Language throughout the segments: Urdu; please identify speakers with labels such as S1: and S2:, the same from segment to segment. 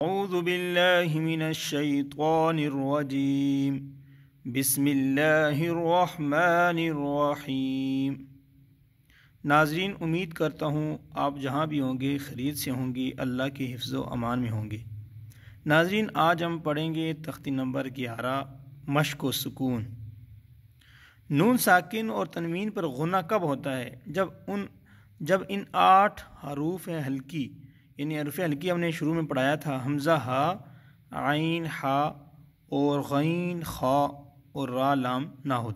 S1: اعوذ باللہ من الشیطان الرجیم بسم اللہ الرحمن الرحیم۔ ناظرین، امید کرتا ہوں آپ جہاں بھی ہوں گے خیریت سے ہوں گے، اللہ کے حفظ و امان میں ہوں گے۔ ناظرین، آج ہم پڑھیں گے تختی نمبر 11 مشق و سکون۔ نون ساکن اور تنوین پر غنہ کب ہوتا ہے؟ جب ان 8 حروف ہلکی یعنی حروف ہلکی ہم نے شروع میں پڑھایا تھا، حمزہ ہا، عین ہا اور غین خا اور را لام نہ ہو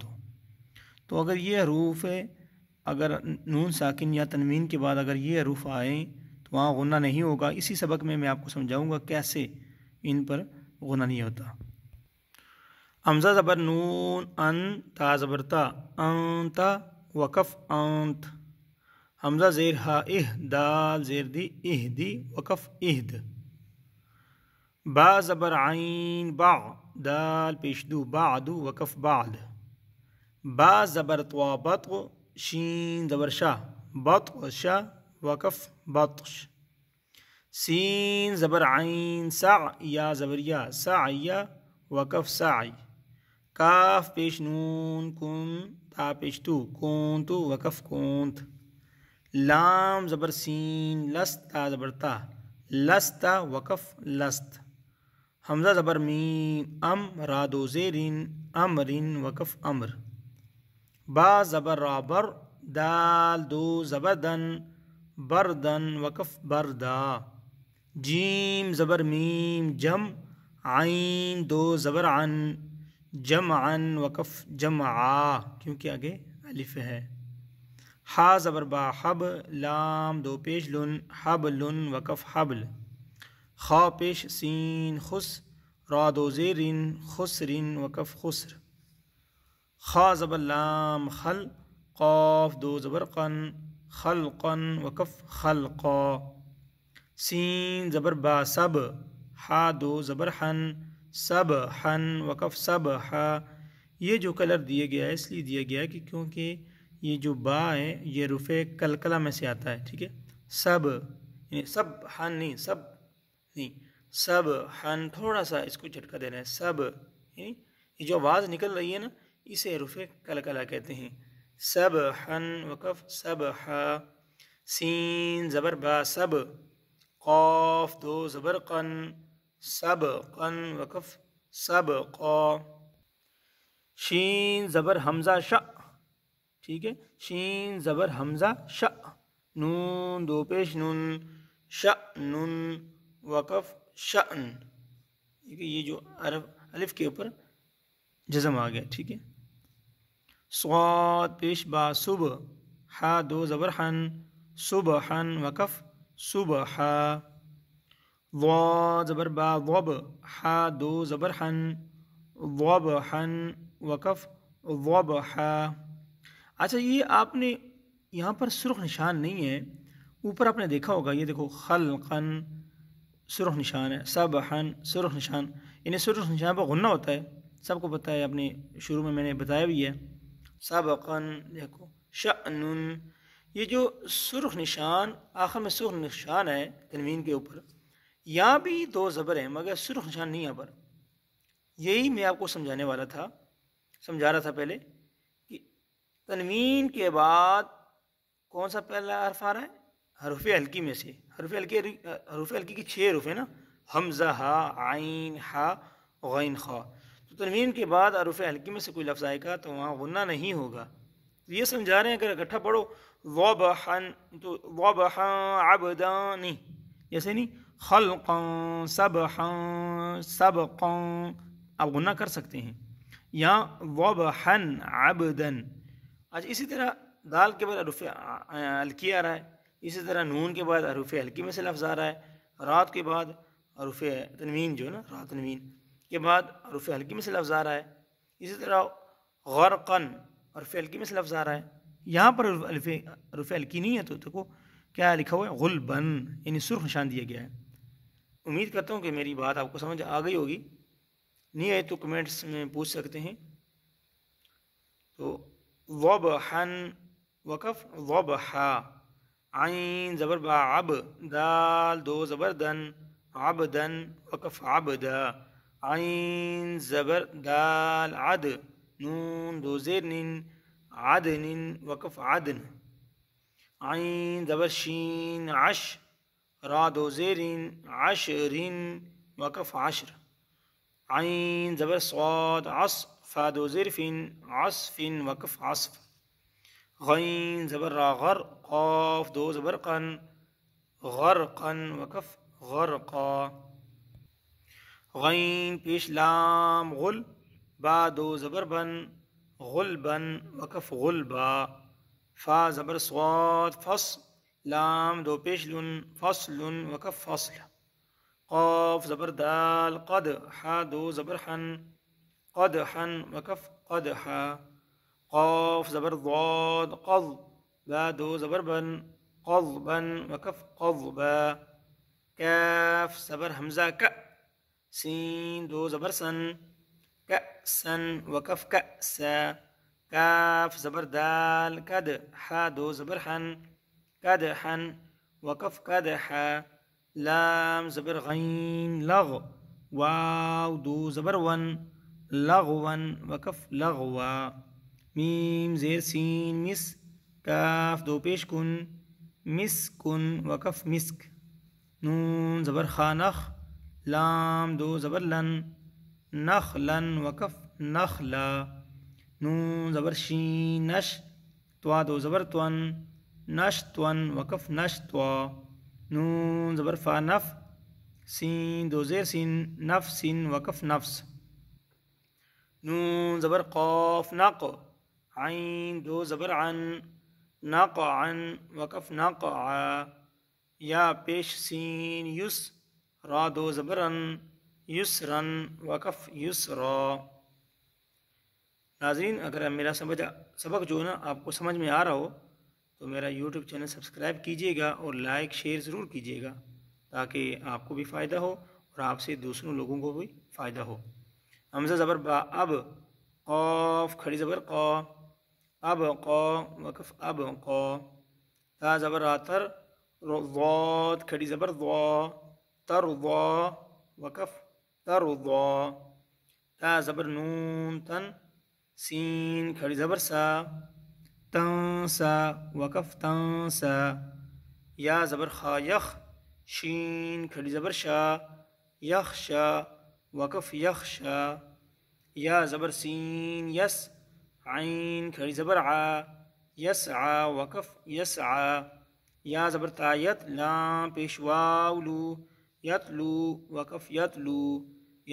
S1: تو اگر یہ حروف اگر نون ساکن یا تنوین کے بعد اگر یہ حروف آئیں تو وہاں غنہ نہیں ہوگا۔ اسی سبق میں آپ کو سمجھاؤں گا کیسے ان پر غنہ نہیں ہوتا۔ حمزہ زبر نون، ان، تا زبر تا، انتا، وقف انت۔ حمزہ زیر ہا اہ، دال زیر دی اہ دی، وقف اہد۔ با زبر عین با، دال پیش دو بعد، وقف بعد۔ با زبر طوا بط، شین زبر شا، بط شا، وقف بطش۔ سین زبر عین سع، یا زبر یا، سعیا، وقف سعی۔ کاف پیش نون کن، تا پیش تو، کونتو، وقف کونت۔ لام زبر سین لست، تا زبر تا، لستا، وقف لست۔ حمزہ زبر میم ام، را دو زیرین، امرن، وقف امر۔ با زبر را بر، دال دو زبر دن، بردن، وقف بردا۔ جیم زبر میم جم، عین دو زبر عن، جمعن، وقف جمعا کیونکہ آگے الف ہے۔ ہا زبر با حب، لام دو پیش لن، حبل، وقف حبل۔ خا پیش سین خس، را دو زیرن، خسرن، وقف خسر۔ خا زبر لام خل، قاف دو زبر قن، خلقا، وقف خلقا۔ سین زبر با سب، ہا دو زبر حن، سب حن، وقف سب ہا۔ یہ جو کلر دیا گیا ہے اس لیے دیا گیا ہے کہ کیونکہ یہ جو با ہے یہ رفع کلکلہ میں سے آتا ہے، ٹھیک ہے۔ سب یعنی سب حن نہیں، سب نہیں، سب حن، تھوڑا سا اس کو جھٹکا دینا ہے۔ سب یعنی یہ جو آواز نکل رہی ہے نا اسے رفع کلکلہ کہتے ہیں۔ سب حن، وقف سب حا۔ سین زبر با سب، قاف دو زبر قن، سب قن، وقف سب قا۔ شین زبر حمزہ شا، ٹھیک ہے، شین زبر حمزہ شا، نون دو پیش نون، شأن، وقف شأن۔ یہ جو الف کے اوپر جزم آ گیا، ٹھیک ہے۔ صاد پیش با صبح، ہا دو زبر حن، صبحن، وقف صبحا۔ ضاد زبر با ضب، ہا دو زبر حن، ضبحن، وقف ضبحا۔ اچھا، یہ آپ نے یہاں پر سرخ نشان نہیں ہے، اوپر آپ نے دیکھا ہوگا، یہ دیکھو خلقن سرخ نشان ہے، سبحن سرخ نشان، یعنی سرخ نشان پر غنہ ہوتا ہے، سب کو پتہ ہے، اپنے شروع میں نے بتایا بھی ہے۔ سبقن دیکھو، شأن، یہ جو سرخ نشان آخر میں سرخ نشان ہے تنوین کے اوپر، یہاں بھی دو زبر ہیں مگر سرخ نشان نہیں یہاں پر۔ یہی میں آپ کو سمجھا رہا تھا پہلے کہ تنوین کے بعد کون سا پہلا حرف آ رہا ہے؟ حروف ہلکی میں سے۔ حروف ہلکی کی 6 حروف ہیں نا، حمزہ ہا، عین ہا، غین خا۔ تو تنوین کے بعد حروف ہلکی میں سے کوئی لفظ آئے گا تو وہاں غنہ نہیں ہوگا۔ تو یہ سمجھا رہے ہیں اگر اکٹھا پڑھو ضبحن تو ضبحا عبدا نہیں، جیسے نہیں خلقا سبحا سبقا، آپ غنہ کر سکتے ہیں یہاں ضبحن عبدن۔ اچھا، اسی طرح دال کے بعد حروف ہلکی آ رہا ہے، اسی طرح نون کے بعد حروف ہلکی میں سے لفظ آ رہا ہے، رات کے بعد حروف تنوین جو ہے نا، رات تنوین کے بعد حروف ہلکی میں سے لفظ آ رہا ہے، اسی طرح غرقن حروف ہلکی میں سے لفظ آ رہا ہے۔ یہاں پر حروف ہلکی نہیں ہے تو دیکھو کیا لکھا ہوا ہے، غلبن، یعنی سرخ نشان دیا گیا ہے۔ امید کرتا ہوں کہ میری بات آپ کو سمجھ آ گئی ہوگی، نہیں آئی تو کمنٹس میں پوچھ سکتے ہیں۔ تو ضبحن، وقف ضبحا، عین زبر با عب، دال دو زبر دن، عبدا وقف عبدا. عين زبر دال عد نون دو زیر نن عدن وقف عدن. عين زبر شين عش را دو زیر عشر وقف عشر. عين زبر صاد عص فا دو زیر عصف وقف عصف. غين زبر را غر قاف دو زبر قن غرقا وقف غرقا. غين پیش لام غل با دو زبر بن غلبا وقف غلبا. فا زبر صاد فص لام دو پیش لن فصل وقف فصل. قاف زبر دال قد حا دو زبر حن قدحا وقف قدحا. قاف زبر ضاد قض با دو زبر بن قضبا وقف قضبا. كاف زبر همزة ك سين دو زبر سن كأسا وقف كأسا. كاف زبر دال كد حا دو زبر حن كدحا وقف كدحا. لام زبر غين لغ واو دو زبر ون لغوا وقف لغوا. ميم زير سين مس كاف دو پیش کن مسكن وقف مسك. نون زبر خانخ لام دو زبر لن نخلا وقف نخلا. نون زبر شين نش توا دو زبر توان نشتوان وقف نشتوا. نون زبر فا نف سين دو زير سين نفس وقف نفس. نون زبر قاف نق عين دو زبر عن نقعا وقف نقعا. یا پیش سین یس را دو زبرن یسرن وقف یسرا. ناظرین اگر میرا سبق جو ہے نا آپ کو سمجھ میں آ رہا ہو تو میرا یوٹیوب چینل سبسکرائب کیجیے گا اور لائک شیئر ضرور کیجیے گا تاکہ آپ کو بھی فائدہ ہو اور آپ سے دوسروں لوگوں کو بھی فائدہ ہو. حمزہ زبر با اب قاف کھڑی زبر قا اب قا وقف اب قا. تا زبر راتر ضاد کھڑی زبر ضا ترضا وقف ترضا. تا زبر نون تن سین کھڑی زبر سا تنسا وقف تنسا. یا زبر خا یخ شین کھڑی زبر شا یخشا وقف یخشا. یا زبر سین یس عین کھڑی زبر عا یسعا وقف یسعا. یا زبر تایت لام پیش واو لو یتلو وقف یتلو.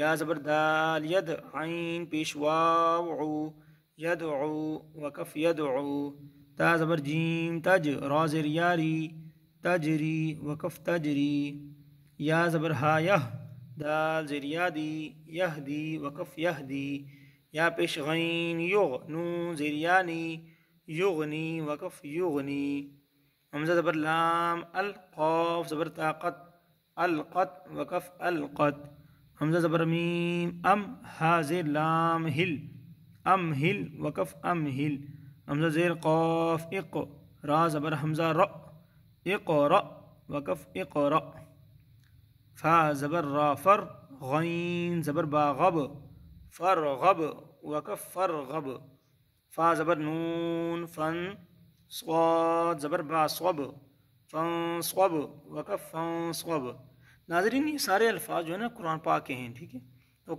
S1: یا زبر دال ید عین پیش واو عو یدعو وقف یدعو. تا زبر جیم تج را زیر یاری تجری وقف تجری. یا زبر ہا یہ دال زیر یادی یہدی وقف یہدی. یا پیش غین یغ نون زیر یانی یغنی وقف یغنی. حمزہ زبر لام القاف زبر طاقت القت وقف القت. حمزہ زبر میم ام ہا زیر لام ہل ام ہل وقف ام ہل. حمزہ زیر قاف اق را زبر حمزہ ر اقرا وقف اقرا. فا زبر را فر غین زبر با غب فرغب وقف فرغب. فا زبر نون فن صاد زبر با صوب فنصوب وقف فنصوب. ناظرین یہ سارے الفاظ جو ہے نا قرآن پاک کے ہیں ٹھیک ہے. تو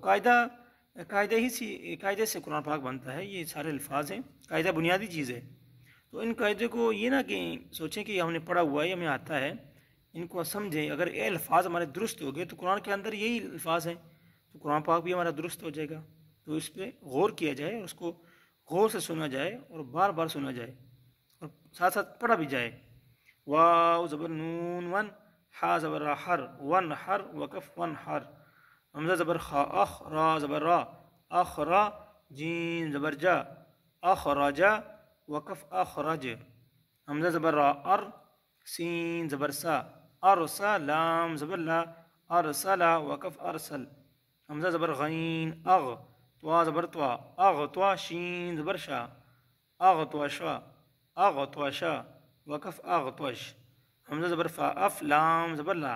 S1: قاعدے سے قرآن پاک بنتا ہے. یہ سارے الفاظ ہیں قاعدہ بنیادی چیز ہے. تو ان قاعدے کو یہ نہ کہ سوچیں کہ ہم نے پڑھا ہوا ہے ہمیں آتا ہے. ان کو سمجھیں. اگر یہ الفاظ ہمارے درست ہو گئے تو قرآن کے اندر یہی الفاظ ہیں تو قرآن پاک بھی ہمارا درست ہو جائے گا. تو اس پہ غور کیا جائے اور اس کو غور سے سنا جائے اور بار بار سنا جائے اور ساتھ ساتھ پڑھا بھی جائے. واو زبر نون ون حا زبر را حر ون حر وقف ون حر. حمزہ زبر خا اخ را زبر را اخرا جیم زبر جا اخرجا وقف اخرج. حمزہ زبر را ار سین زبر سا ارسا لام زبر لا ارسلا وقف ارسل. حمزہ زبر غین اغ توا زبر توا اغ توا شین زبر شا اغ توا شا اغ توا شا وقف اغ توش. حمزہ زبر فا اف لام زبر لا